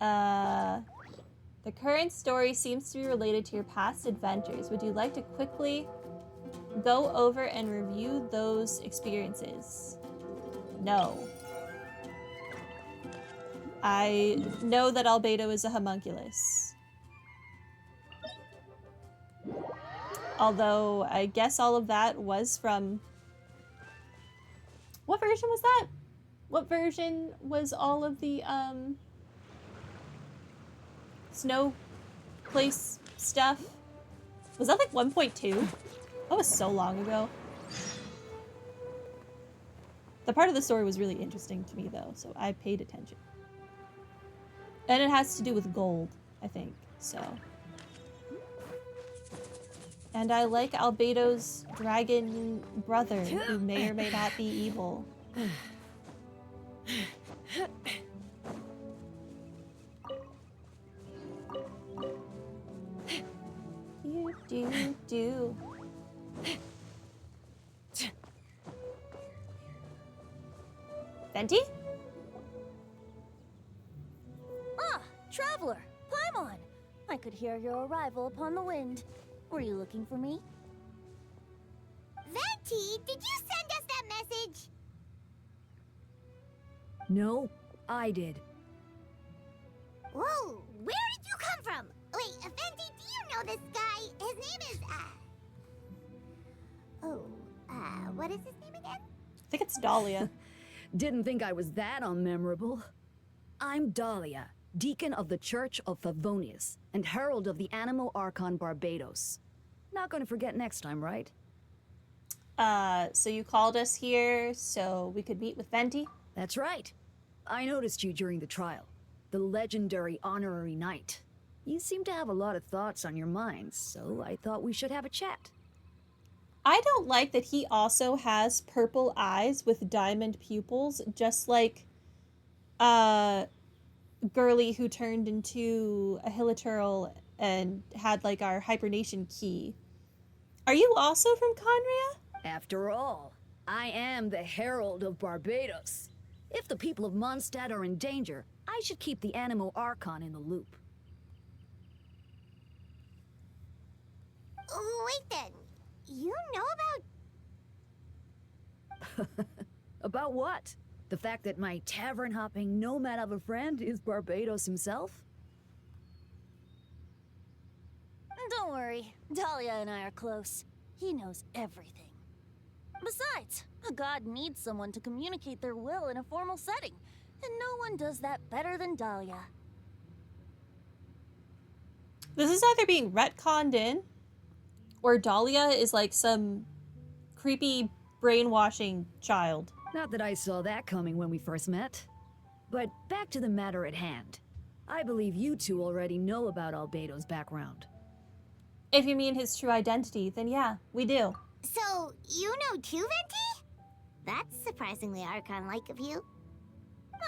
The current story seems to be related to your past adventures. Would you like to quickly go over and review those experiences? No. I know that Albedo is a homunculus. Although, I guess all of that was from... What version was that? What version was all of the, Snow Place stuff? Was that like 1.2? That was so long ago. The part of the story was really interesting to me, though, so I paid attention. And it has to do with gold, I think, so. And I like Albedo's dragon brother, who may or may not be evil. Do. Venti? Ah, traveler, Paimon. I could hear your arrival upon the wind. Were you looking for me? Venti, did you send us that message? No, I did. Whoa, where did you come from? Wait, Venti, do you know this guy? His name is, what is his name again? I think it's Dahlia. Didn't think I was that unmemorable. I'm Dahlia, Deacon of the Church of Favonius, and Herald of the Animal Archon Barbados. Not gonna forget next time, right? So you called us here so we could meet with Venti? That's right. I noticed you during the trial. The legendary honorary knight. You seem to have a lot of thoughts on your minds, so I thought we should have a chat. I don't like that he also has purple eyes with diamond pupils, just like Girly, who turned into a Hiliturl and had like our hibernation key. Are you also from Conria? After all, I am the Herald of Barbados. If the people of Mondstadt are in danger, I should keep the Animal Archon in the loop. Wait then, you know about... About what? The fact that my tavern-hopping nomad of a friend is Barbados himself? Don't worry, Dahlia and I are close. He knows everything. Besides, a god needs someone to communicate their will in a formal setting, and no one does that better than Dahlia. This is either being retconned in, or Dahlia is like some creepy brainwashing child. Not that I saw that coming when we first met. But back to the matter at hand. I believe you two already know about Albedo's background. If you mean his true identity, then yeah, we do. So, you know too, Venti? That's surprisingly Archon-like of you.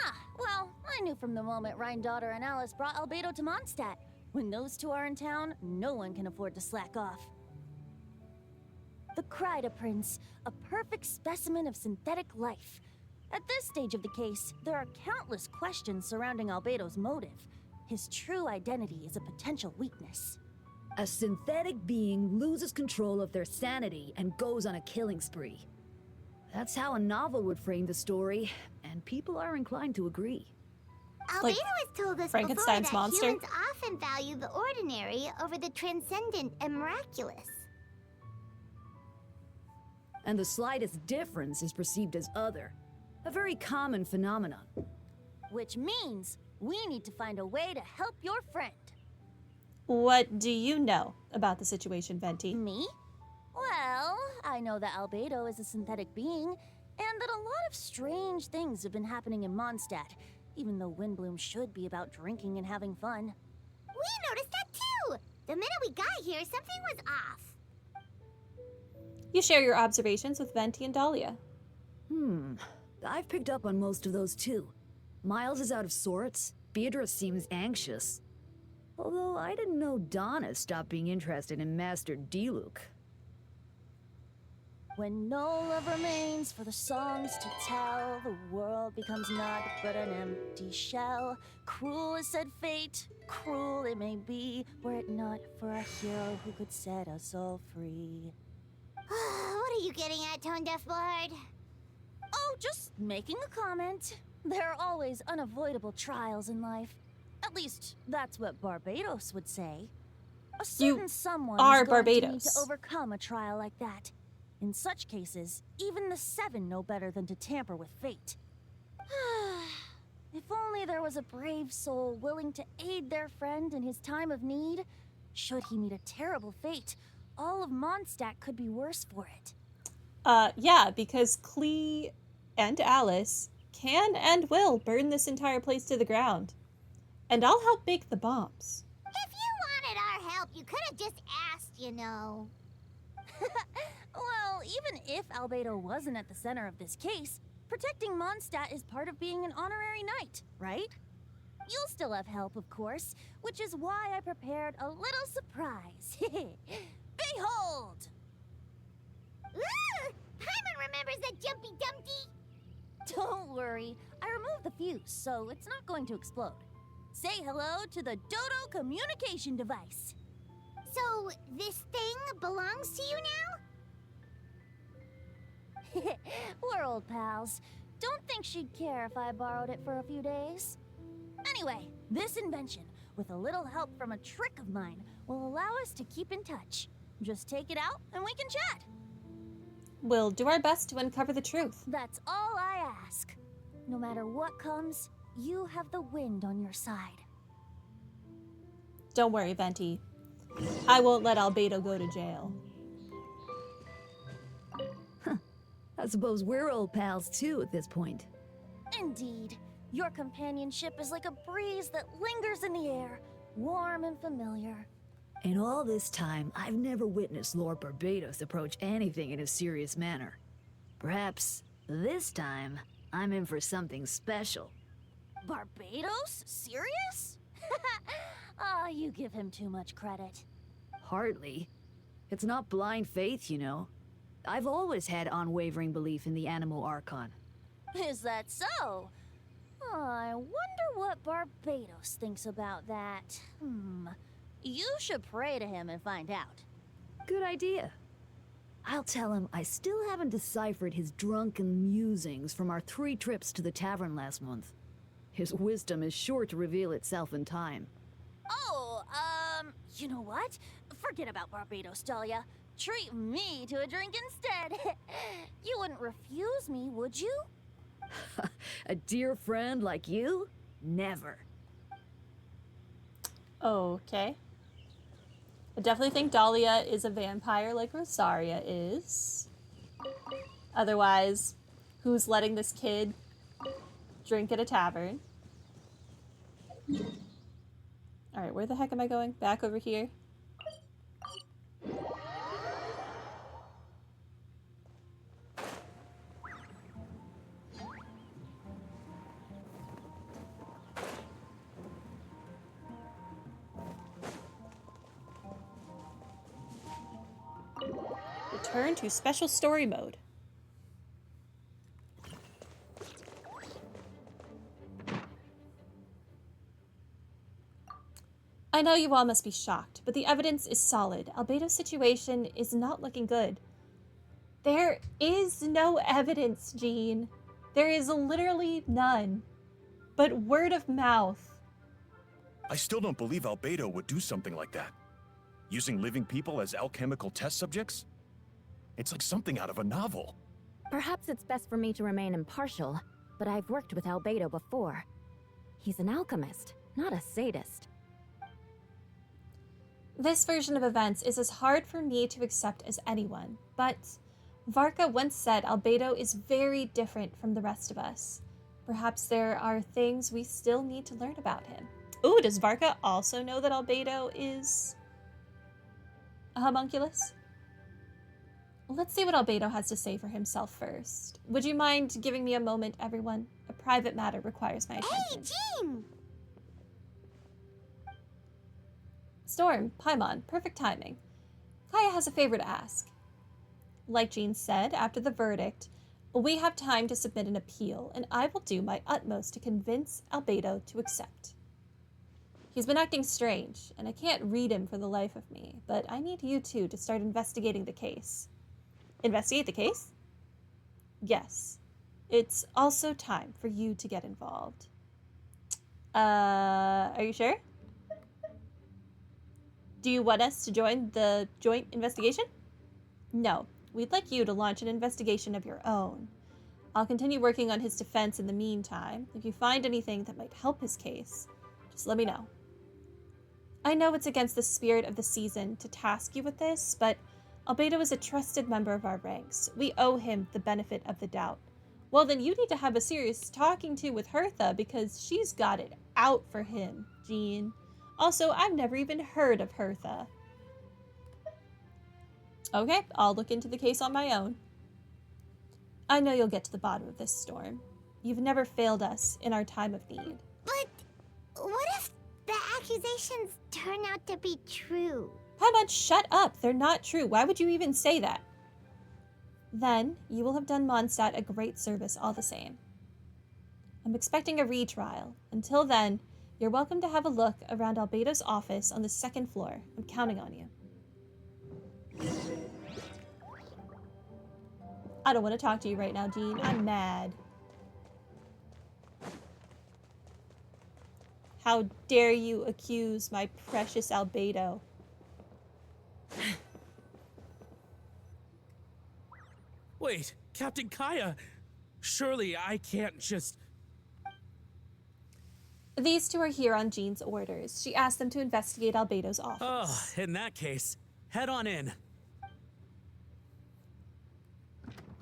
Ah, well, I knew from the moment Daughter and Alice brought Albedo to Mondstadt. When those two are in town, no one can afford to slack off. The Kryda Prince, a perfect specimen of synthetic life. At this stage of the case, there are countless questions surrounding Albedo's motive. His true identity is a potential weakness. A synthetic being loses control of their sanity and goes on a killing spree. That's how a novel would frame the story, and people are inclined to agree. Albedo Like has told us Frankenstein's before that monster? humans often value the ordinary over the transcendent and miraculous. And the slightest difference is perceived as other. A very common phenomenon. Which means we need to find a way to help your friend. What do you know about the situation, Venti? Me? Well, I know that Albedo is a synthetic being, and that a lot of strange things have been happening in Mondstadt, even though Windbloom should be about drinking and having fun. We noticed that too! The minute we got here, something was off. You share your observations with Venti and Dahlia. I've picked up on most of those too. Miles is out of sorts. Beatrice seems anxious. Although I didn't know Donna stopped being interested in Master Diluc. When no love remains for the songs to tell, the world becomes naught but an empty shell. Cruel is said fate, cruel it may be, were it not for a hero who could set us all free. What are you getting at, Tone Deaf Bard? Oh, just making a comment. There are always unavoidable trials in life. At least, that's what Barbados would say. A certain someone are is going to need Barbados. to overcome a trial like that. In such cases, even the Seven know better than to tamper with fate. If only there was a brave soul willing to aid their friend in his time of need. Should he meet a terrible fate, all of Mondstadt could be worse for it. Yeah, because Klee and Alice can and will burn this entire place to the ground. And I'll help make the bombs. If you wanted our help, you could have just asked, you know. Well, even if Albedo wasn't at the center of this case, protecting Mondstadt is part of being an honorary knight, right? You'll still have help, of course, which is why I prepared a little surprise. Behold! Ooh! Paimon remembers that Jumpy Dumpty! Don't worry, I removed the fuse, so it's not going to explode. Say hello to the Dodo communication device. So, this thing belongs to you now? We're old pals. Don't think she'd care if I borrowed it for a few days. Anyway, this invention, with a little help from a trick of mine, will allow us to keep in touch. Just take it out and we can chat. We'll do our best to uncover the truth. That's all I ask. No matter what comes, you have the wind on your side. Don't worry, Venti. I won't let Albedo go to jail. I suppose we're old pals too at this point. Indeed. Your companionship is like a breeze that lingers in the air, warm and familiar. In all this time, I've never witnessed Lord Barbados approach anything in a serious manner. Perhaps this time, I'm in for something special. Barbados? Serious? You give him too much credit. Hardly. It's not blind faith, you know. I've always had unwavering belief in the animal Archon. Is that so? I wonder what Barbados thinks about that. You should pray to him and find out. Good idea. I'll tell him I still haven't deciphered his drunken musings from our 3 trips to the tavern last month. His wisdom is sure to reveal itself in time. Oh, you know what? Forget about Barbados, Dahlia. Treat me to a drink instead. You wouldn't refuse me, would you? A dear friend like you? Never. Okay. I definitely think Dahlia is a vampire like Rosaria is. Otherwise, who's letting this kid drink at a tavern? Alright, where the heck am I going? Back over here? Return to special story mode. I know you all must be shocked, but the evidence is solid. Albedo's situation is not looking good. There is no evidence, Jean. There is literally none. But word of mouth. I still don't believe Albedo would do something like that. Using living people as alchemical test subjects? It's like something out of a novel. Perhaps it's best for me to remain impartial, but I've worked with Albedo before. He's an alchemist, not a sadist. This version of events is as hard for me to accept as anyone, but Varka once said Albedo is very different from the rest of us. Perhaps there are things we still need to learn about him. Ooh, does Varka also know that Albedo is a homunculus? Let's see what Albedo has to say for himself first. Would you mind giving me a moment, everyone? A private matter requires my attention. Hey, Jean! Storm, Paimon, perfect timing. Kaya has a favor to ask. Like Jean said, after the verdict, we have time to submit an appeal, and I will do my utmost to convince Albedo to accept. He's been acting strange, and I can't read him for the life of me, but I need you two to start investigating the case. Investigate the case? Yes. It's also time for you to get involved. Are you sure? Do you want us to join the joint investigation? No. We'd like you to launch an investigation of your own. I'll continue working on his defense in the meantime. If you find anything that might help his case, just let me know. I know it's against the spirit of the season to task you with this, but Albedo is a trusted member of our ranks. We owe him the benefit of the doubt. Well, then you need to have a serious talking to with Hertha because she's got it out for him, Jean. Also, I've never even heard of Hertha. Okay, I'll look into the case on my own. I know you'll get to the bottom of this, Storm. You've never failed us in our time of need. But what if the accusations turn out to be true? Paimon, shut up! They're not true. Why would you even say that? Then, you will have done Mondstadt a great service all the same. I'm expecting a retrial. Until then, you're welcome to have a look around Albedo's office on the 2nd floor. I'm counting on you. I don't want to talk to you right now, Jean. I'm mad. How dare you accuse my precious Albedo? Wait, Captain Kaya! Surely I can't just... These two are here on Jean's orders. She asked them to investigate Albedo's office. Oh, in that case, head on in.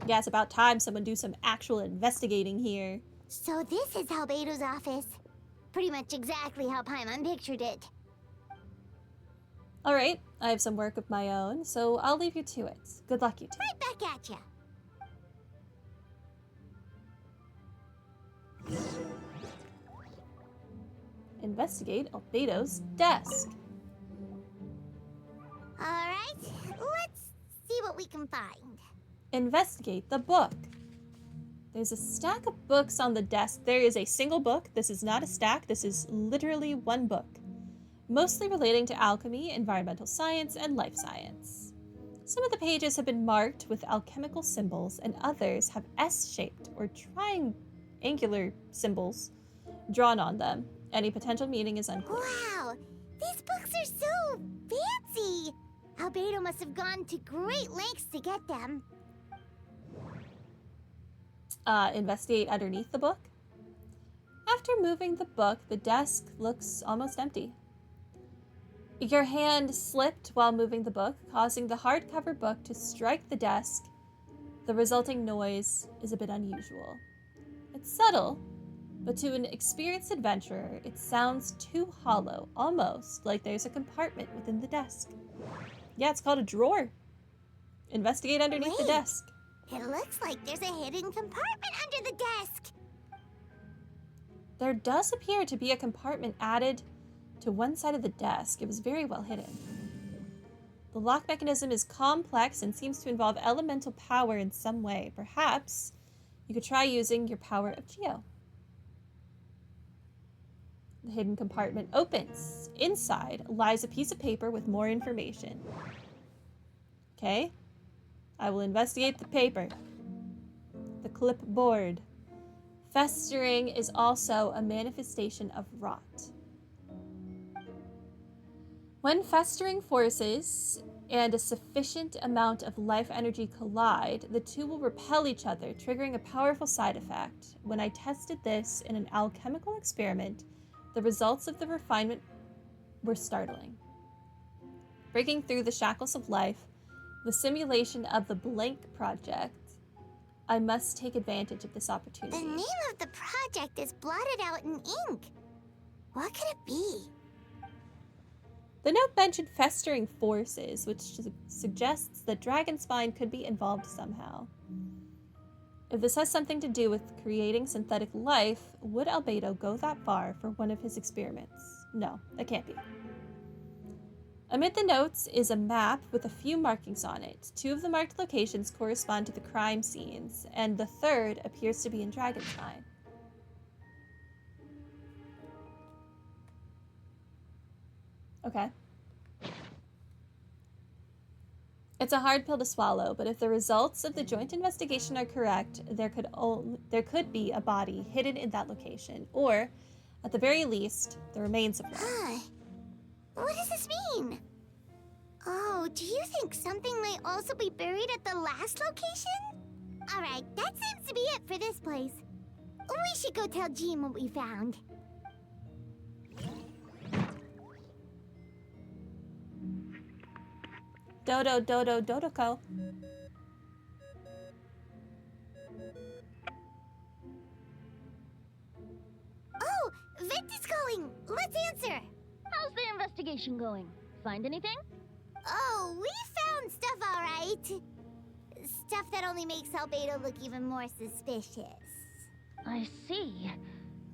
Yeah, it's about time someone do some actual investigating here. So this is Albedo's office. Pretty much exactly how Paimon pictured it. Alright, I have some work of my own, so I'll leave you to it. Good luck, you two. Right back at ya. Investigate Albedo's desk. Alright, let's see what we can find. Investigate the book. There's a stack of books on the desk. There is a single book. This is not a stack. This is literally one book. Mostly relating to alchemy, environmental science, and life science. Some of the pages have been marked with alchemical symbols, and others have S-shaped or triangular symbols drawn on them. Any potential meaning is unclear. Wow, these books are so fancy. Albedo must have gone to great lengths to get them. Investigate underneath the book. After moving the book, the desk looks almost empty. Your hand slipped while moving the book, causing the hardcover book to strike the desk. The resulting noise is a bit unusual. It's subtle, but to an experienced adventurer, it sounds too hollow, almost like there's a compartment within the desk. Yeah, it's called a drawer. Investigate underneath the Wait. desk. It looks like there's a hidden compartment under the desk. There does appear to be a compartment added to one side of the desk. It was very well hidden. The lock mechanism is complex and seems to involve elemental power in some way. Perhaps you could try using your power of Geo. The hidden compartment opens. Inside lies a piece of paper with more information. Okay. I will investigate the paper. The clipboard. Festering is also a manifestation of rot. When festering forces and a sufficient amount of life energy collide, the two will repel each other, triggering a powerful side effect. When I tested this in an alchemical experiment, the results of the refinement were startling. Breaking through the shackles of life, the simulation of the Blank Project, I must take advantage of this opportunity. The name of the project is blotted out in ink. What could it be? The note mentioned festering forces, which suggests that Dragonspine could be involved somehow. If this has something to do with creating synthetic life, would Albedo go that far for one of his experiments? No, that can't be. Amid the notes is a map with a few markings on it. 2 of the marked locations correspond to the crime scenes, and the third appears to be in Dragonstein. Okay. It's a hard pill to swallow, but if the results of the joint investigation are correct, there could be a body hidden in that location, or, at the very least, the remains of one. What does this mean? Oh, do you think something might also be buried at the last location? Alright, that seems to be it for this place. We should go tell Jean what we found. Dodo, Dodo, Dodoko. Oh, Vent is calling! Let's answer! How's the investigation going? Find anything? Oh, we found stuff alright. Stuff that only makes Albedo look even more suspicious. I see.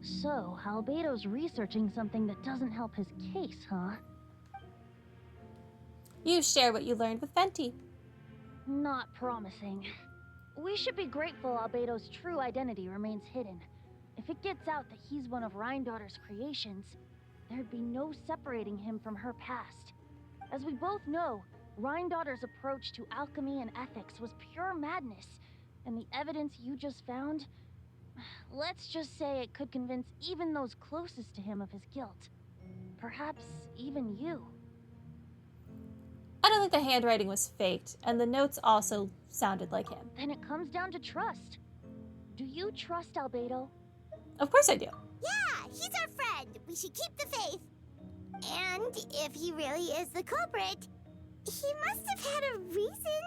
So, Albedo's researching something that doesn't help his case, huh? You share what you learned with Venti. Not promising. We should be grateful Albedo's true identity remains hidden. If it gets out that he's one of Rhindaughter's creations, there'd be no separating him from her past. As we both know, Rhindaughter's approach to alchemy and ethics was pure madness, and the evidence you just found, let's just say it could convince even those closest to him of his guilt. Perhaps even you. I don't think the handwriting was faked, and the notes also sounded like him. Then it comes down to trust. Do you trust Albedo? Of course I do. Yeah, he's our friend. We should keep the faith. And if he really is the culprit, he must have had a reason,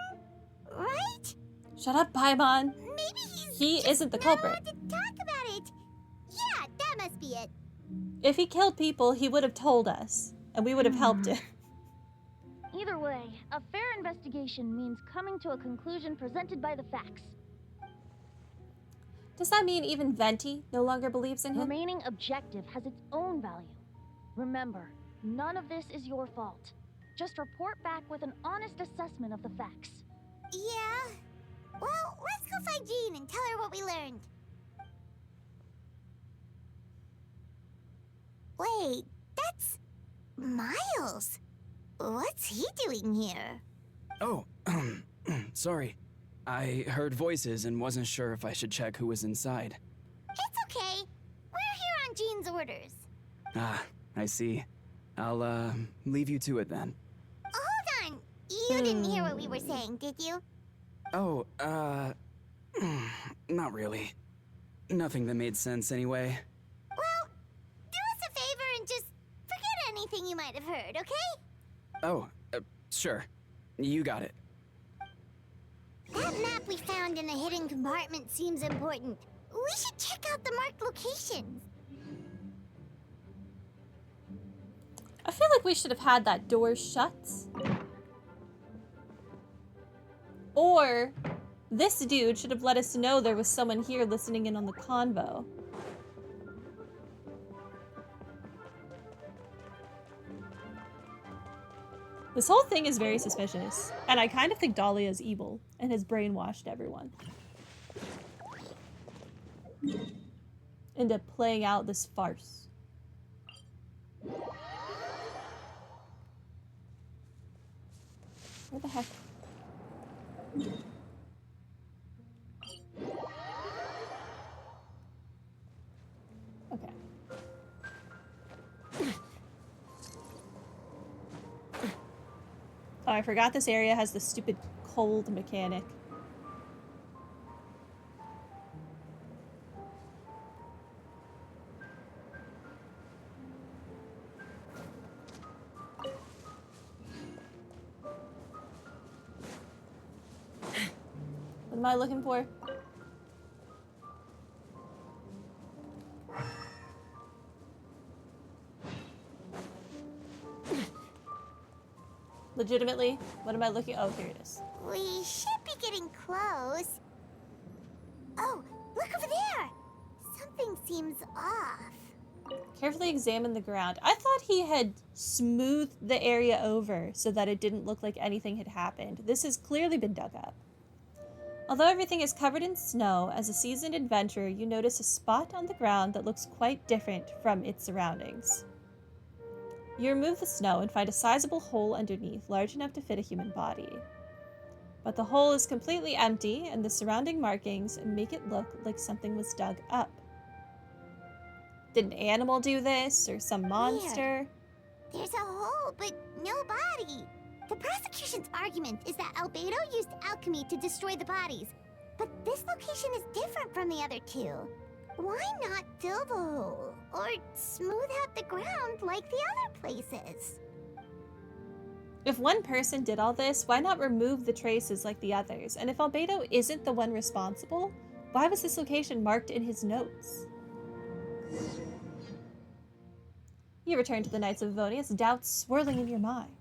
right? Shut up, Paimon. Maybe He isn't the culprit. to talk about it. Yeah, that must be it. If he killed people, he would have told us, and we would have helped him. Either way, a fair investigation means coming to a conclusion presented by the facts. Does that mean even Venti no longer believes in him? Remaining objective has its own value. Remember, none of this is your fault. Just report back with an honest assessment of the facts. Yeah. Well, let's go find Jean and tell her what we learned. Wait, that's Miles. What's he doing here? Oh, sorry. I heard voices and wasn't sure if I should check who was inside. It's okay. We're here on Jean's orders. Ah, I see. I'll, leave you to it then. Hold on. You didn't hear what we were saying, did you? Oh, not really. Nothing that made sense anyway. Well, do us a favor and just forget anything you might have heard, okay? Oh, sure. You got it. That map we found in the hidden compartment seems important. We should check out the marked locations. I feel like we should have had that door shut. Or this dude should have let us know there was someone here listening in on the convo. This whole thing is very suspicious, and I kind of think Dahlia is evil and has brainwashed everyone into playing out this farce. Where the heck? Okay. Oh, I forgot this area has the stupid cold mechanic. What am I looking for? Legitimately, what am I looking? Oh, here it is. We should be getting close. Oh, look over there! Something seems off. Carefully examine the ground. I thought he had smoothed the area over so that it didn't look like anything had happened. This has clearly been dug up. Although everything is covered in snow, as a seasoned adventurer, you notice a spot on the ground that looks quite different from its surroundings. You remove the snow and find a sizable hole underneath, large enough to fit a human body. But the hole is completely empty, and the surrounding markings make it look like something was dug up. Did an animal do this, or some monster? There's a hole, but no body. The prosecution's argument is that Albedo used alchemy to destroy the bodies, but this location is different from the other two. Why not fill the hole, or smooth out the ground like the other places? If one person did all this, why not remove the traces like the others? And if Albedo isn't the one responsible, why was this location marked in his notes? You return to the Knights of Favonius, doubts swirling in your mind.